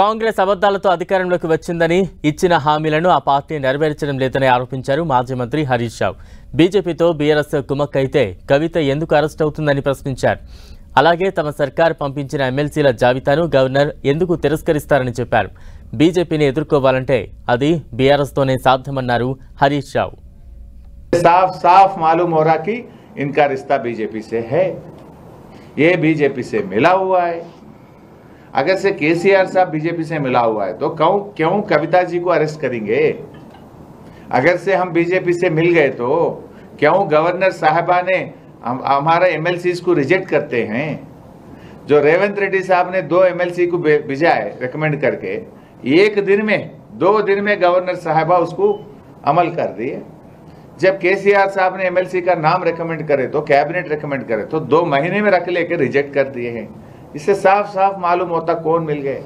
కాంగ్రెస్ అబద్ధాలతో అధికారంలోకి వచ్చిందని ఇచ్చిన హామీలను ఆ పార్టీ నెరవేర్చడం లేదని ఆరోపించారు మాజీ మంత్రి హరీష్ రావు. బీజేపీతో బీఆర్ఎస్ కుమ్మక్కైతే కవిత ఎందుకు అరెస్ట్ అవుతుందని ప్రశ్నించారు. అలాగే తమ సర్కార్ పంపించిన ఎమ్మెల్సీల జాబితాను గవర్నర్ ఎందుకు తిరస్కరిస్తారని చెప్పారు. బీజేపీని ఎదుర్కోవాలంటే అది బీఆర్ఎస్ తోనే సాధ్యమన్నారు హరీష్ రావు. साफ साफ मालूम हो रहा कि इनका रिश्ता बीजेपी से है, ये बीजेपी से मिला हुआ है। अगर से केसीआर साहब बीजेपी से मिला हुआ है तो क्यों कविता जी को अरेस्ट करेंगे? अगर से हम बीजेपी से मिल गए तो क्यों गवर्नर साहबा ने हमारा एमएलसी को रिजेक्ट करते हैं? जो रेवंत रेड्डी साहब ने 2 एमएलसी को भेजाए रिकमेंड करके, 1 दिन में 2 दिन में गवर्नर साहबा उसको अमल कर दिए। जब केसीआर साहब ने एमएलसी का नाम रेकमेंड करे तो कैबिनेट रेकमेंड करे तो 2 महीने में रख लेके रिजेक्ट कर दिए हैं। इससे साफ साफ मालूम होता कौन मिल गए।